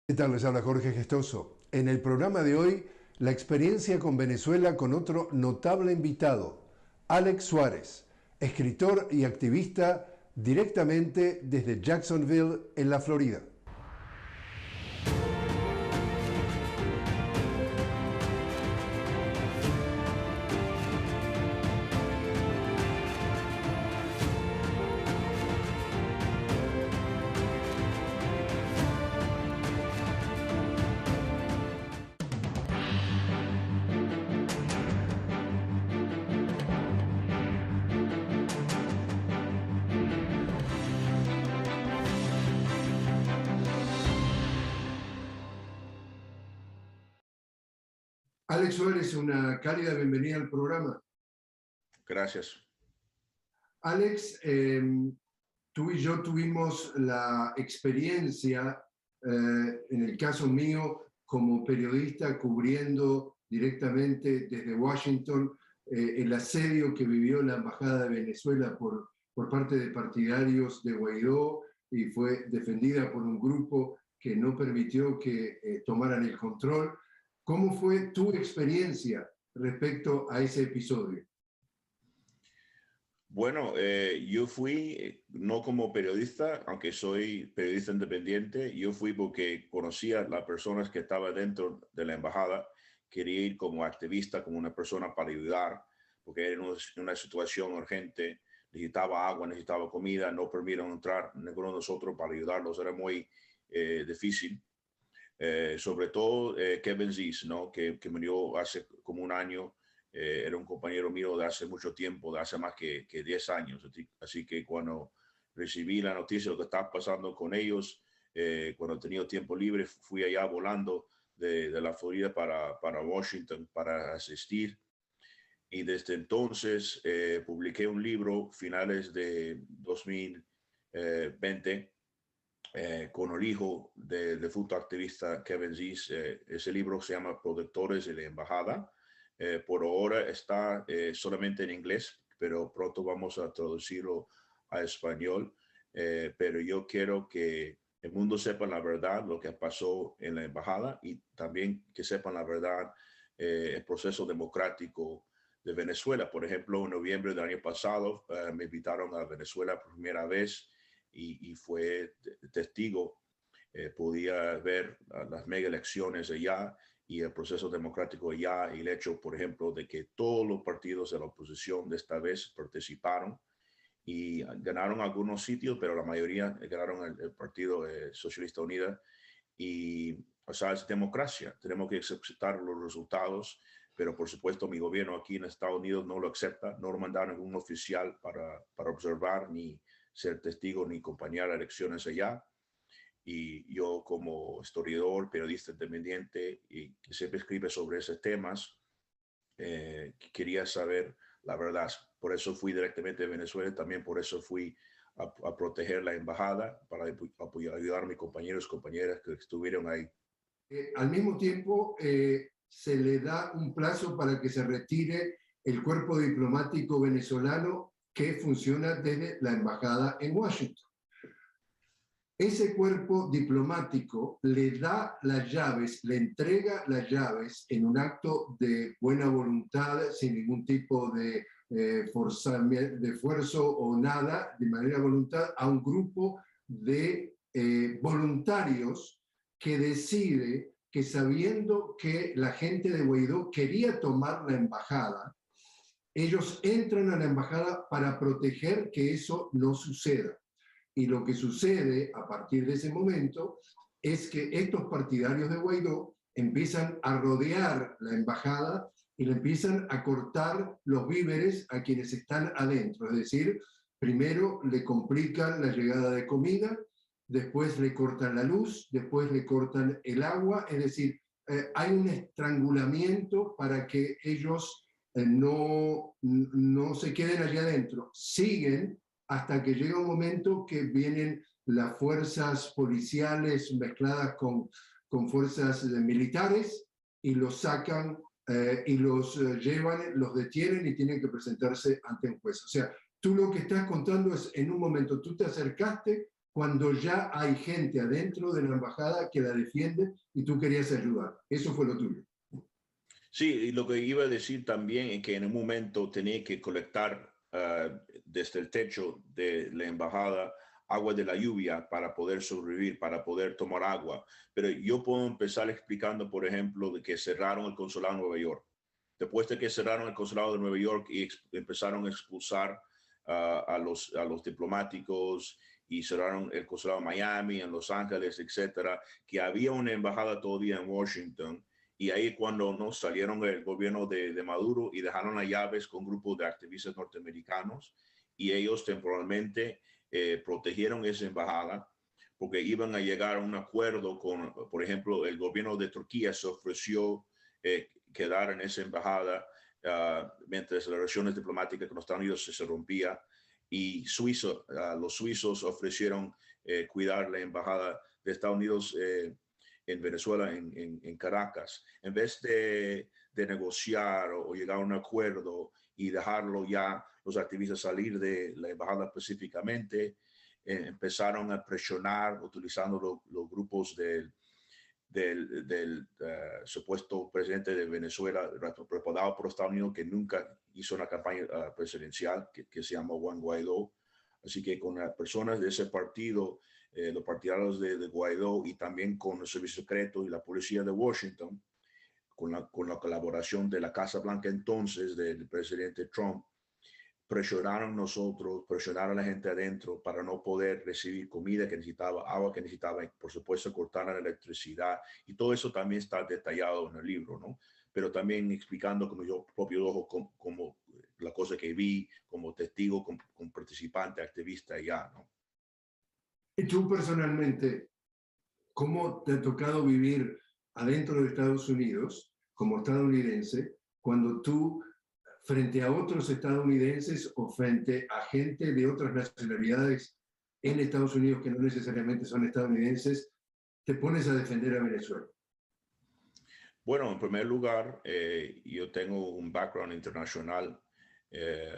¿Qué tal? Les habla Jorge Gestoso. En el programa de hoy, la experiencia con Venezuela con otro notable invitado, Alex Suárez, escritor y activista directamente desde Jacksonville, en la Florida. Alex Suárez, una cálida bienvenida al programa. Gracias. Alex, tú y yo tuvimos la experiencia, en el caso mío, como periodista cubriendo directamente desde Washington el asedio que vivió la Embajada de Venezuela por parte de partidarios de Guaidó y fue defendida por un grupo que no permitió que tomaran el control. ¿Cómo fue tu experiencia respecto a ese episodio? Bueno, yo fui no como periodista, aunque soy periodista independiente, yo fui porque conocía a las personas que estaban dentro de la embajada, quería ir como activista, como una persona para ayudar, porque era una situación urgente, necesitaba agua, necesitaba comida, no permitieron entrar ninguno de nosotros para ayudarlos, era muy difícil. Sobre todo Kevin Zeese, ¿no? que murió hace como un año. Era un compañero mío de hace mucho tiempo, de hace más que 10 años. Así que cuando recibí la noticia de lo que estaba pasando con ellos, cuando tenía tiempo libre, fui allá volando de la Florida para Washington para asistir. Y desde entonces publiqué un libro finales de 2020 con el hijo del futuro activista Kevin Zeese. Ese libro se llama Protectores de la Embajada. Por ahora está solamente en inglés, pero pronto vamos a traducirlo a español. Pero yo quiero que el mundo sepa la verdad, lo que pasó en la embajada, y también que sepan la verdad, el proceso democrático de Venezuela. Por ejemplo, en noviembre del año pasado me invitaron a Venezuela por primera vez y fue testigo. Podía ver las mega elecciones allá y el proceso democrático allá, y el hecho, por ejemplo, de que todos los partidos de la oposición de esta vez participaron y ganaron algunos sitios, pero la mayoría ganaron el Partido Socialista Unida. Y, o sea, es democracia. Tenemos que aceptar los resultados, pero por supuesto mi gobierno aquí en Estados Unidos no lo acepta. No lo mandaron ningún oficial para observar, ni ser testigo, ni acompañar elecciones allá. Y yo, como historiador, periodista independiente y que siempre escribe sobre esos temas, quería saber la verdad. Por eso fui directamente a Venezuela. También por eso fui a proteger la embajada, para ayudar a mis compañeros y compañeras que estuvieron ahí. Al mismo tiempo, se le da un plazo para que se retire el cuerpo diplomático venezolano que funciona desde la embajada en Washington. Ese cuerpo diplomático le da las llaves, le entrega las llaves en un acto de buena voluntad, sin ningún tipo de esfuerzo o nada, de manera voluntad, a un grupo de voluntarios que decide que, sabiendo que la gente de Guaidó quería tomar la embajada, ellos entran a la embajada para proteger que eso no suceda. Y lo que sucede a partir de ese momento es que estos partidarios de Guaidó empiezan a rodear la embajada y le empiezan a cortar los víveres a quienes están adentro. Es decir, primero le complican la llegada de comida, después le cortan la luz, después le cortan el agua. Es decir, hay un estrangulamiento para que ellos no se queden allá adentro. Siguen hasta que llega un momento que vienen las fuerzas policiales mezcladas con fuerzas militares y los sacan y los llevan, los detienen y tienen que presentarse ante un juez. O sea, tú lo que estás contando es, en un momento tú te acercaste cuando ya hay gente adentro de la embajada que la defiende y tú querías ayudar. Eso fue lo tuyo. Sí, y lo que iba a decir también es que en un momento tenía que colectar desde el techo de la embajada agua de la lluvia para poder sobrevivir, para poder tomar agua. Pero yo puedo empezar explicando, por ejemplo, de que cerraron el consulado en Nueva York. Después de que cerraron el consulado de Nueva York y empezaron a expulsar a los diplomáticos y cerraron el consulado en Miami, en Los Ángeles, etcétera, que había una embajada todavía en Washington. Y ahí cuando no salieron el gobierno de Maduro y dejaron las llaves con grupos de activistas norteamericanos y ellos temporalmente protegieron esa embajada porque iban a llegar a un acuerdo con, por ejemplo, el gobierno de Turquía se ofreció quedar en esa embajada mientras las relaciones diplomáticas con los Estados Unidos se rompía y los suizos ofrecieron cuidar la embajada de Estados Unidos en Venezuela, en Caracas, en vez de negociar o llegar a un acuerdo y dejarlo ya los activistas salir de la embajada específicamente, empezaron a presionar utilizando los grupos del supuesto presidente de Venezuela, respaldado por Estados Unidos, que nunca hizo una campaña presidencial, que se llama Juan Guaidó. Así que con las personas de ese partido, los partidarios de Guaidó y también con el servicio secreto y la policía de Washington, con la colaboración de la Casa Blanca entonces del presidente Trump, presionaron a la gente adentro para no poder recibir comida que necesitaba, agua que necesitaba, y por supuesto cortaron la electricidad, y todo eso también está detallado en el libro, ¿no? Pero también explicando con yo propio ojo como la cosa que vi como testigo, como participante, activista allá, ¿no? Y tú personalmente, ¿cómo te ha tocado vivir adentro de Estados Unidos como estadounidense cuando tú, frente a otros estadounidenses o frente a gente de otras nacionalidades en Estados Unidos que no necesariamente son estadounidenses, te pones a defender a Venezuela? Bueno, en primer lugar, yo tengo un background internacional.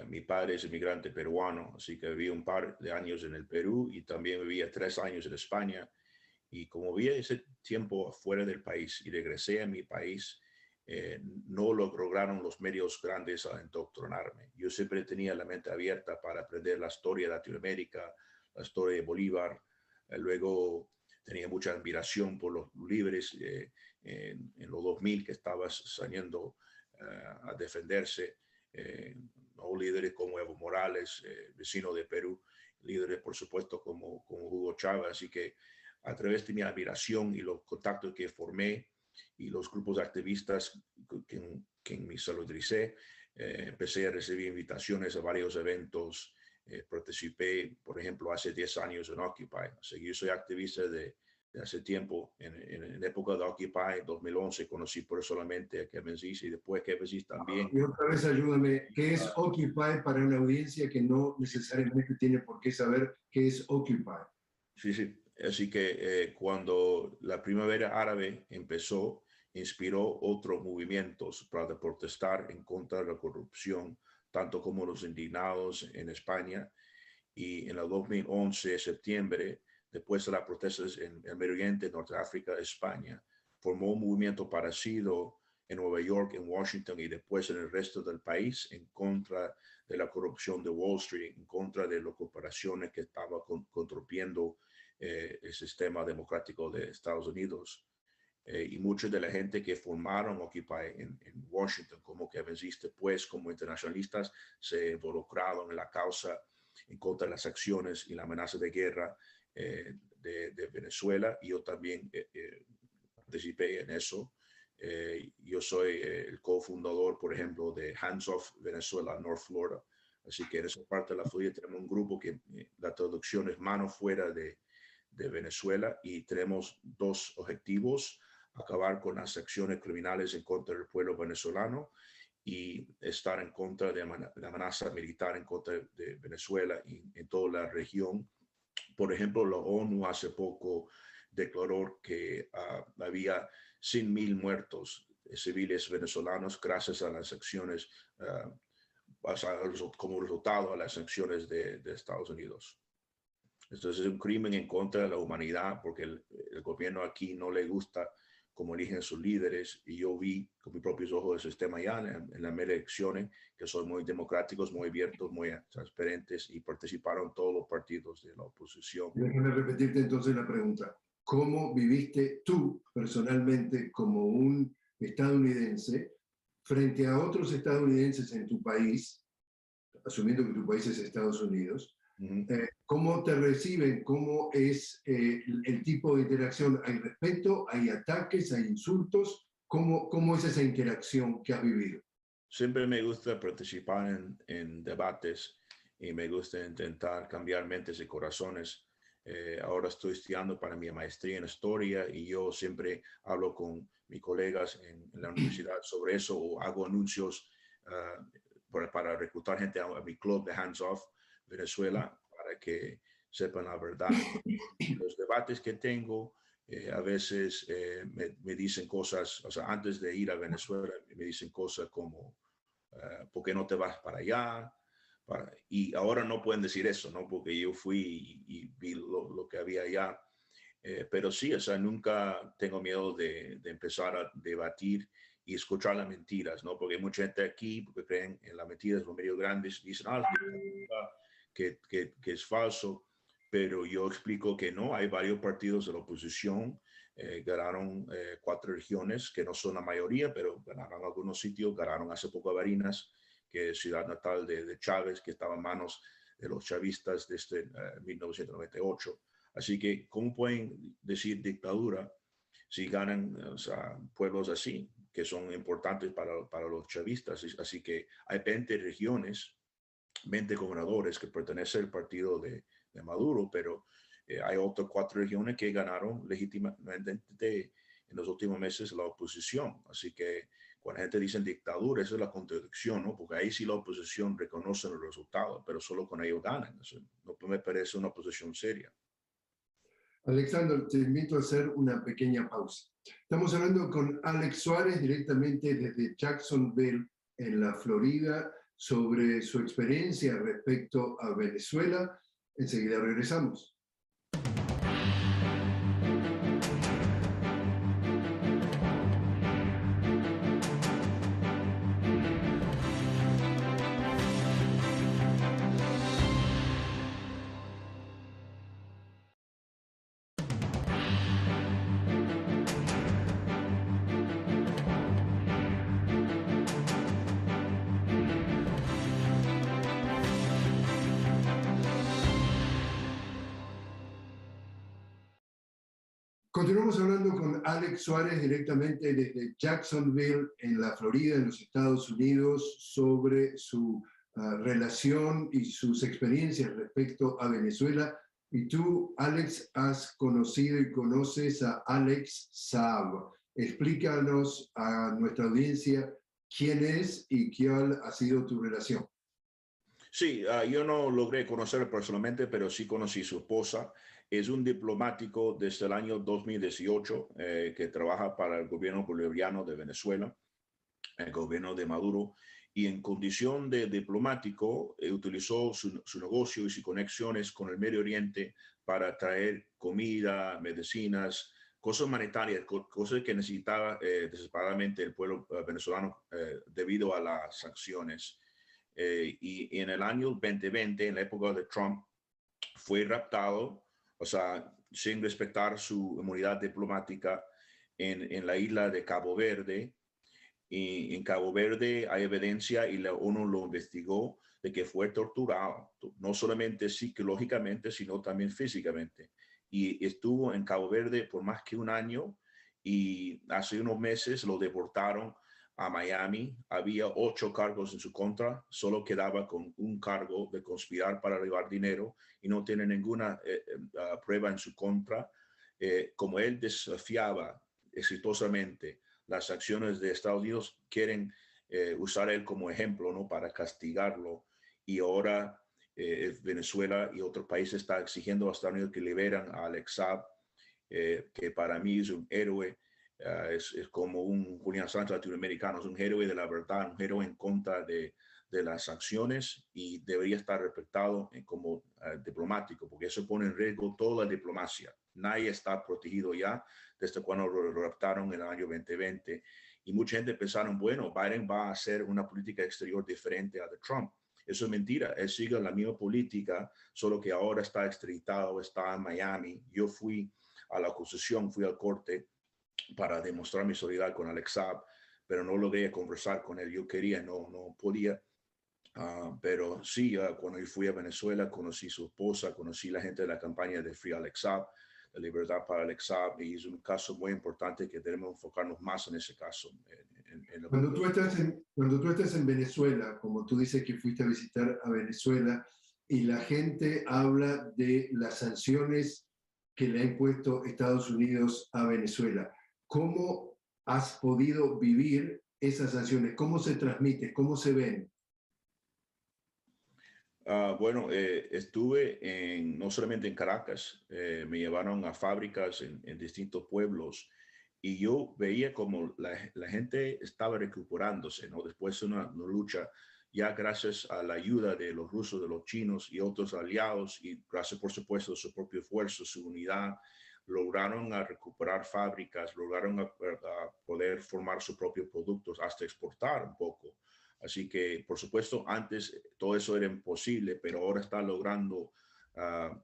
Mi padre es inmigrante peruano, así que viví un par de años en el Perú y también vivía 3 años en España. Y como vi ese tiempo fuera del país y regresé a mi país, no lograron los medios grandes a indoctrinarme. Yo siempre tenía la mente abierta para aprender la historia de Latinoamérica, la historia de Bolívar. Luego tenía mucha admiración por los líderes en los 2000 que estaban saliendo a defenderse. O líderes como Evo Morales, vecino de Perú, líderes por supuesto como Hugo Chávez. Así que a través de mi admiración y los contactos que formé y los grupos de activistas que me solidaricé, empecé a recibir invitaciones a varios eventos. Participé, por ejemplo, hace 10 años en Occupy. Así que yo soy activista de hace tiempo. En época de Occupy, 2011, conocí personalmente a Kevin Zeese y después Kevin Zeese también. Y otra vez ayúdame, ¿qué es Occupy para una audiencia que no necesariamente tiene por qué saber qué es Occupy? Sí, sí. Así que cuando la primavera árabe empezó, inspiró otros movimientos para protestar en contra de la corrupción, tanto como los indignados en España. Y en el 2011, septiembre, después de las protestas en el Medio Oriente, Norte de África, España, formó un movimiento parecido en Nueva York, en Washington y después en el resto del país en contra de la corrupción de Wall Street, en contra de las corporaciones que estaban corrompiendo el sistema democrático de Estados Unidos. Y mucha de la gente que formaron Occupy en Washington, como que venciste, pues como internacionalistas, se involucraron en la causa en contra de las acciones y la amenaza de guerra de Venezuela. Y yo también participé en eso. Yo soy el cofundador, por ejemplo, de Hands Off Venezuela, North Florida. Así que en esa parte de la Florida tenemos un grupo que la traducción es mano fuera de Venezuela, y tenemos dos objetivos: acabar con las acciones criminales en contra del pueblo venezolano y estar en contra de la amenaza militar en contra de Venezuela y en toda la región. Por ejemplo, la ONU hace poco declaró que había 100,000 muertos civiles venezolanos gracias a las acciones, como resultado a las sanciones de Estados Unidos. Entonces es un crimen en contra de la humanidad porque el gobierno aquí no le gusta cómo eligen sus líderes, y yo vi con mis propios ojos el sistema ya en las elecciones, que son muy democráticos, muy abiertos, muy transparentes, y participaron todos los partidos de la oposición. Déjame repetirte entonces la pregunta. ¿Cómo viviste tú personalmente como un estadounidense frente a otros estadounidenses en tu país, asumiendo que tu país es Estados Unidos? ¿Cómo te reciben? ¿Cómo es el tipo de interacción? ¿Hay respeto? ¿Hay ataques? ¿Hay insultos? ¿Cómo es esa interacción que has vivido? Siempre me gusta participar en debates y me gusta intentar cambiar mentes y corazones. Ahora estoy estudiando para mi maestría en historia y yo siempre hablo con mis colegas en la universidad sobre eso, o hago anuncios para reclutar gente a mi club de Hands Off Venezuela para que sepan la verdad. Los debates que tengo, a veces me dicen cosas, o sea, antes de ir a Venezuela, me dicen cosas como, ¿por qué no te vas para allá? Y ahora no pueden decir eso, ¿no? Porque yo fui y vi lo que había allá. Pero sí, o sea, nunca tengo miedo de empezar a debatir y escuchar las mentiras, ¿no? Porque hay mucha gente aquí, porque creen en las mentiras, los medios grandes, dicen, que es falso, pero yo explico que no, hay varios partidos de la oposición, ganaron 4 regiones, que no son la mayoría, pero ganaron algunos sitios, ganaron hace poco a Barinas, que es ciudad natal de Chávez, que estaba en manos de los chavistas desde 1998. Así que, ¿cómo pueden decir dictadura si ganan, o sea, pueblos así, que son importantes para los chavistas? Así que hay 20 regiones, 20 gobernadores que pertenecen al partido de Maduro, pero hay otras 4 regiones que ganaron legítimamente en los últimos meses la oposición. Así que cuando la gente dice dictadura, esa es la contradicción, ¿no? Porque ahí sí la oposición reconoce los resultados, pero solo con ellos ganan. Eso no me parece una oposición seria. Alexander, te invito a hacer una pequeña pausa. Estamos hablando con Alex Suárez directamente desde Jacksonville, en la Florida, sobre su experiencia respecto a Venezuela. Enseguida regresamos. Continuamos hablando con Alex Suárez directamente desde Jacksonville, en la Florida, en los Estados Unidos, sobre su relación y sus experiencias respecto a Venezuela. Y tú, Alex, has conocido y conoces a Alex Saab. Explícanos a nuestra audiencia quién es y cuál ha sido tu relación. Sí, yo no logré conocerlo personalmente, pero sí conocí a su esposa. Es un diplomático desde el año 2018 que trabaja para el gobierno bolivariano de Venezuela, el gobierno de Maduro, y en condición de diplomático utilizó su negocio y sus conexiones con el Medio Oriente para traer comida, medicinas, cosas humanitarias, cosas que necesitaba desesperadamente el pueblo venezolano debido a las sanciones. Y en el año 2020, en la época de Trump, fue raptado, o sea, sin respetar su inmunidad diplomática en la isla de Cabo Verde. Y en Cabo Verde hay evidencia, y la ONU lo investigó, de que fue torturado, no solamente psicológicamente, sino también físicamente. Y estuvo en Cabo Verde por más que un año, y hace unos meses lo deportaron a Miami. Había 8 cargos en su contra, solo quedaba con un cargo de conspirar para llevar dinero y no tiene ninguna prueba en su contra. Como él desafiaba exitosamente las acciones de Estados Unidos, quieren usar él como ejemplo, ¿no? Para castigarlo. Y ahora Venezuela y otros países están exigiendo a Estados Unidos que liberan a Alex Saab, que para mí es un héroe. Es como un Julián Sánchez latinoamericano, es un héroe de la verdad, un héroe en contra de de las sanciones y debería estar respetado como diplomático, porque eso pone en riesgo toda la diplomacia. Nadie está protegido ya desde cuando lo raptaron en el año 2020. Y mucha gente pensaron, bueno, Biden va a hacer una política exterior diferente a la de Trump. Eso es mentira. Él sigue la misma política, solo que ahora está extraditado, está en Miami. Yo fui a la acusación, fui al corte para demostrar mi solidaridad con Alex Saab, pero no logré conversar con él. Yo quería, no podía. Pero sí, cuando yo fui a Venezuela, conocí su esposa, conocí la gente de la campaña de Free Alex Saab, de Libertad para Alex Saab, y es un caso muy importante que debemos enfocarnos más en ese caso. Cuando tú estás en Venezuela, como tú dices que fuiste a visitar a Venezuela, y la gente habla de las sanciones que le ha impuesto Estados Unidos a Venezuela, ¿cómo has podido vivir esas sanciones? ¿Cómo se transmiten? ¿Cómo se ven? Bueno, estuve no solamente en Caracas, me llevaron a fábricas en distintos pueblos y yo veía como la gente estaba recuperándose, ¿no? Después de una lucha, ya gracias a la ayuda de los rusos, de los chinos y otros aliados, y gracias por supuesto a su propio esfuerzo, su unidad, lograron a recuperar fábricas, lograron a poder formar sus propios productos, hasta exportar un poco. Así que, por supuesto, antes todo eso era imposible, pero ahora está logrando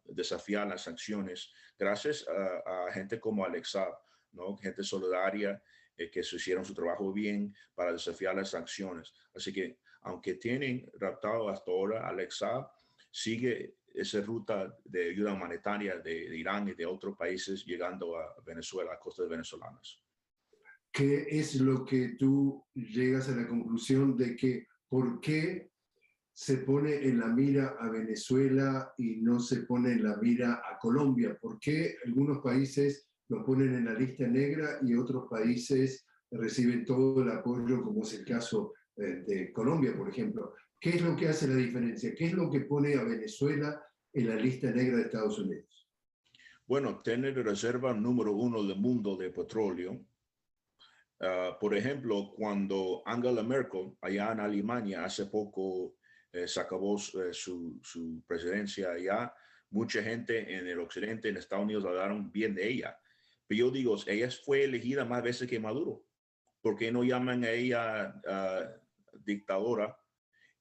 desafiar las sanciones gracias a gente como Alex Saab, ¿no? Gente solidaria que se hicieron su trabajo bien para desafiar las sanciones. Así que, aunque tienen raptado hasta ahora, Alex Saab sigue esa ruta de ayuda humanitaria de Irán y de otros países llegando a Venezuela, a costas venezolanas. ¿Qué es lo que tú llegas a la conclusión de que por qué se pone en la mira a Venezuela y no se pone en la mira a Colombia? ¿Por qué algunos países lo ponen en la lista negra y otros países reciben todo el apoyo, como es el caso de Colombia, por ejemplo? ¿Qué es lo que hace la diferencia? ¿Qué es lo que pone a Venezuela en la lista negra de Estados Unidos? Bueno, tiene reserva número 1 del mundo de petróleo. Por ejemplo, cuando Angela Merkel, allá en Alemania, hace poco se acabó su presidencia allá, mucha gente en el occidente, en Estados Unidos, hablaron bien de ella. Pero yo digo, ella fue elegida más veces que Maduro. ¿Por qué no llaman a ella dictadora?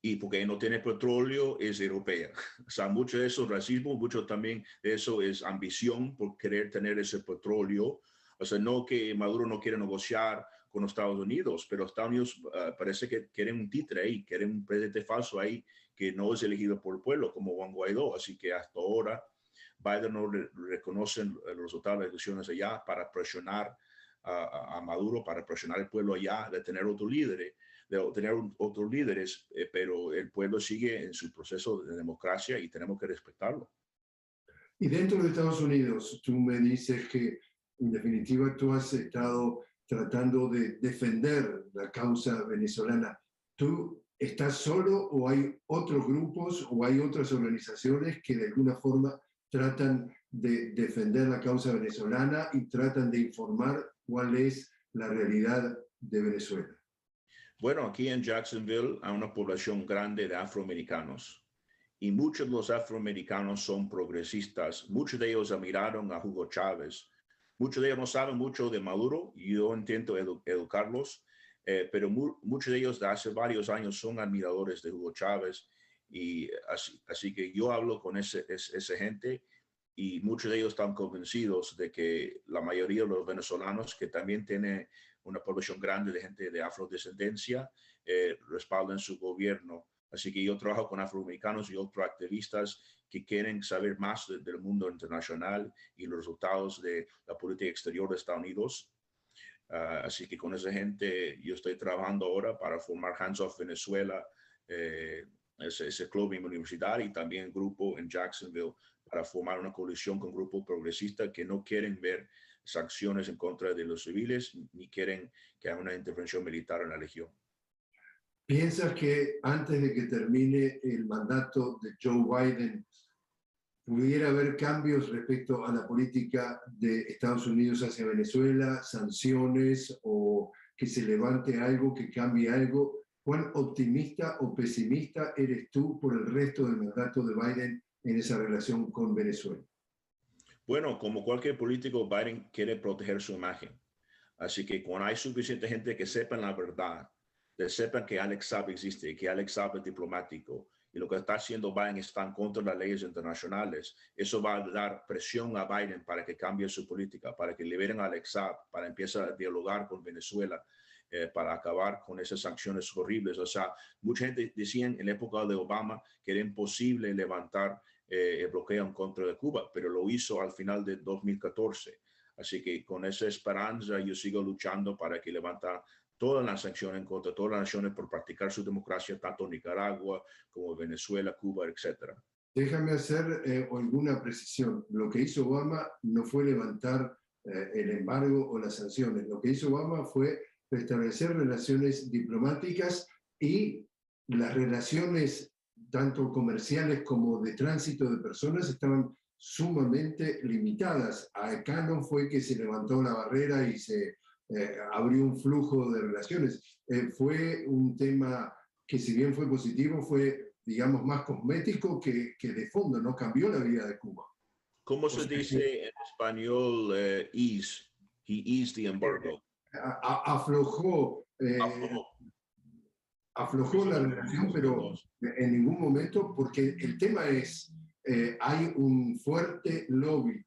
Y porque no tiene petróleo, es europea. O sea, mucho de eso es racismo, mucho también de eso es ambición por querer tener ese petróleo. O sea, no que Maduro no quiere negociar con los Estados Unidos, pero Estados Unidos parece que quieren un títere ahí, quieren un presidente falso ahí que no es elegido por el pueblo, como Juan Guaidó. Así que hasta ahora Biden no reconoce los resultados de las elecciones allá para presionar a Maduro, para presionar al pueblo allá de tener otros líderes, pero el pueblo sigue en su proceso de democracia y tenemos que respetarlo. Y dentro de Estados Unidos, tú me dices que en definitiva tú has estado tratando de defender la causa venezolana. ¿Tú estás solo o hay otros grupos o hay otras organizaciones que de alguna forma tratan de defender la causa venezolana y tratan de informar cuál es la realidad de Venezuela? Bueno, aquí en Jacksonville hay una población grande de afroamericanos y muchos de los afroamericanos son progresistas. Muchos de ellos admiraron a Hugo Chávez. Muchos de ellos no saben mucho de Maduro y yo intento educarlos, pero muchos de ellos de hace varios años son admiradores de Hugo Chávez y así que yo hablo con esa gente y muchos de ellos están convencidos de que la mayoría de los venezolanos que también tienen una población grande de gente de afrodescendencia respaldan su gobierno. Así que yo trabajo con afroamericanos y otros activistas que quieren saber más del mundo internacional y los resultados de la política exterior de Estados Unidos. Así que con esa gente yo estoy trabajando ahora para formar Hands Off Venezuela, ese club en mi universidad y también grupo en Jacksonville para formar una coalición con grupos progresistas que no quieren ver sanciones en contra de los civiles ni quieren que haya una intervención militar en la región. ¿Piensas que antes de que termine el mandato de Joe Biden pudiera haber cambios respecto a la política de Estados Unidos hacia Venezuela, sanciones o que se levante algo, que cambie algo ¿Cuán optimista o pesimista eres tú por el resto del mandato de Biden en esa relación con Venezuela? Bueno, como cualquier político, Biden quiere proteger su imagen. Así que cuando hay suficiente gente que sepan la verdad, que sepan que Alex Saab existe, que Alex Saab es diplomático, y lo que está haciendo Biden está en contra de las leyes internacionales, eso va a dar presión a Biden para que cambie su política, para que liberen a Alex Saab, para empezar a dialogar con Venezuela, para acabar con esas sanciones horribles. O sea, mucha gente decía en la época de Obama que era imposible levantar el bloqueo en contra de Cuba, pero lo hizo al final de 2014. Así que con esa esperanza yo sigo luchando para que levanta todas las sanciones en contra de todas las naciones por practicar su democracia, tanto Nicaragua como Venezuela, Cuba, etc. Déjame hacer alguna precisión. Lo que hizo Obama no fue levantar el embargo o las sanciones. Lo que hizo Obama fue restablecer relaciones diplomáticas, y las relaciones tanto comerciales como de tránsito de personas estaban sumamente limitadas. Acá no fue que se levantó la barrera y se abrió un flujo de relaciones. Fue un tema que, si bien fue positivo, fue, digamos, más cosmético que de fondo, no cambió la vida de Cuba. ¿Cómo se dice en español ease? He eased the embargo. Aflojó, aflojó la relación, pero en ningún momento, porque el tema es, hay un fuerte lobby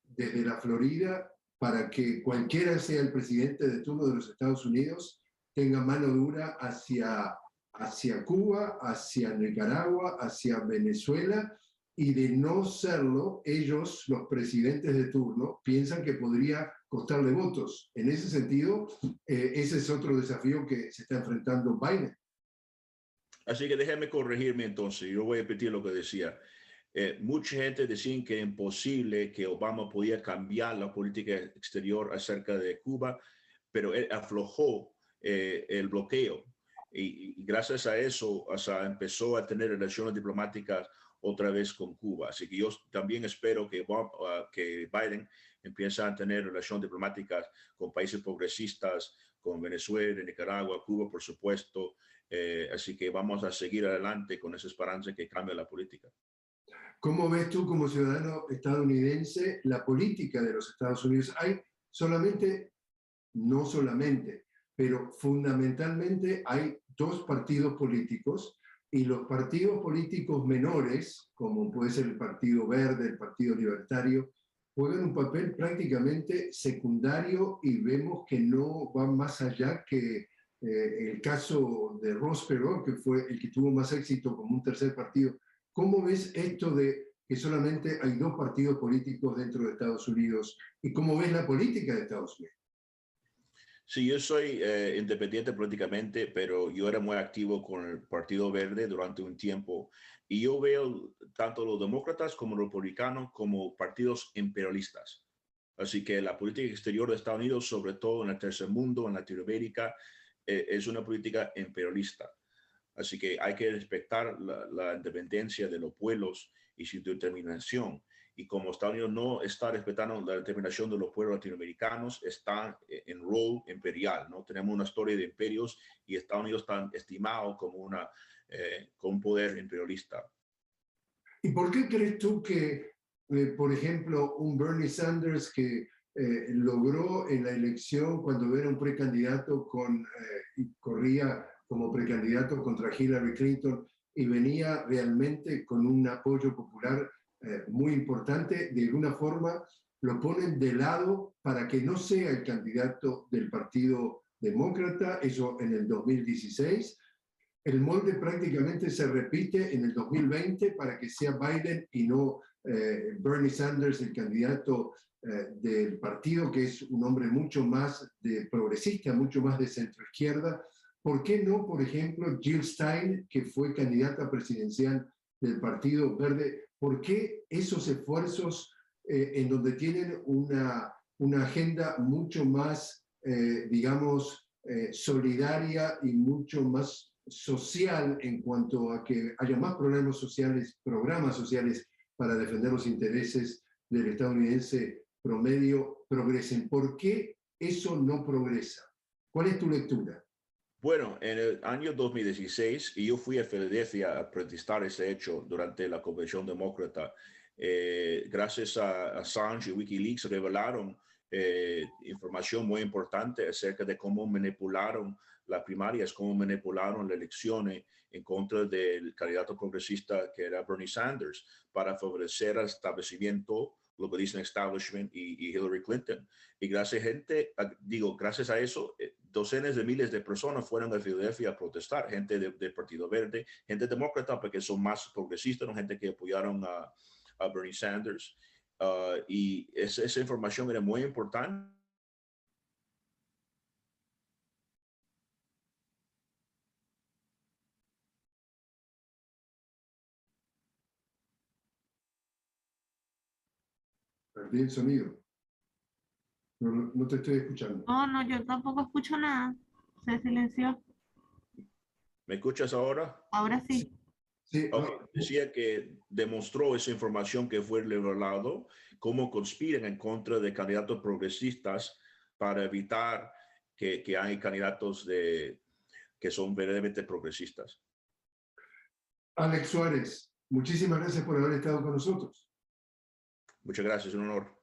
desde la Florida para que cualquiera sea el presidente de turno de los Estados Unidos tenga mano dura hacia Cuba, hacia Nicaragua, hacia Venezuela, y de no serlo, ellos, los presidentes de turno, piensan que podría costarle votos. En ese sentido, ese es otro desafío que se está enfrentando Biden. Así que déjame corregirme entonces, yo voy a repetir lo que decía. Mucha gente decía que era imposible que Obama podía cambiar la política exterior acerca de Cuba, pero él aflojó el bloqueo. Y gracias a eso, o sea, empezó a tener relaciones diplomáticas otra vez con Cuba. Así que yo también espero que Biden empiece a tener relaciones diplomáticas con países progresistas, con Venezuela, Nicaragua, Cuba, por supuesto. Así que vamos a seguir adelante con esa esperanza que cambie la política. ¿Cómo ves tú, como ciudadano estadounidense, la política de los Estados Unidos? Hay no solamente, pero fundamentalmente hay dos partidos políticos, y los partidos políticos menores, como puede ser el Partido Verde, el Partido Libertario, juegan un papel prácticamente secundario, y vemos que no van más allá que el caso de Ross Perot, que fue el que tuvo más éxito como un tercer partido. ¿Cómo ves esto de que solamente hay dos partidos políticos dentro de Estados Unidos? ¿Y cómo ves la política de Estados Unidos? Sí, yo soy independiente políticamente, pero yo era muy activo con el Partido Verde durante un tiempo. Y yo veo tanto los demócratas como los republicanos como partidos imperialistas. Así que la política exterior de Estados Unidos, sobre todo en el tercer mundo, en Latinoamérica, es una política imperialista. Así que hay que respetar la independencia de los pueblos y su determinación. Y como Estados Unidos no está respetando la determinación de los pueblos latinoamericanos, está en rol imperial, ¿no? Tenemos una historia de imperios, y Estados Unidos está estimado como con un poder imperialista. ¿Y por qué crees tú que, por ejemplo, un Bernie Sanders que logró en la elección, cuando era un precandidato y corría como precandidato contra Hillary Clinton, y venía realmente con un apoyo popular muy importante, de alguna forma lo ponen de lado para que no sea el candidato del Partido Demócrata? Eso en el 2016. El molde prácticamente se repite en el 2020 para que sea Biden y no Bernie Sanders, el candidato del partido, que es un hombre mucho más progresista, mucho más de centroizquierda. ¿Por qué no, por ejemplo, Jill Stein, que fue candidata presidencial del Partido Verde? ¿Por qué esos esfuerzos en donde tienen una agenda mucho más, digamos, solidaria y mucho más social, en cuanto a que haya más programas sociales para defender los intereses del estadounidense promedio, progresen? ¿Por qué eso no progresa? ¿Cuál es tu lectura? Bueno, en el año 2016, y yo fui a Filadelfia a protestar ese hecho durante la Convención Demócrata. Gracias a Assange y Wikileaks revelaron información muy importante acerca de cómo manipularon las primarias, cómo manipularon las elecciones en contra del candidato progresista que era Bernie Sanders para favorecer al establecimiento, lo que dicen establishment y Hillary Clinton. Y gracias a eso, docenas de miles de personas fueron a Filadelfia a protestar, gente del Partido Verde, gente demócrata, porque son más progresistas, ¿no? Gente que apoyaron a Bernie Sanders. Y esa información era muy importante. Perdí el sonido. No te estoy escuchando. No, no, yo tampoco escucho nada. Se silenció. ¿Me escuchas ahora? Ahora sí. Sí, Okay. Decía que demostró esa información que fue revelado, cómo conspiran en contra de candidatos progresistas para evitar que hay candidatos que son verdaderamente progresistas. Alex Suárez, muchísimas gracias por haber estado con nosotros. Muchas gracias, un honor.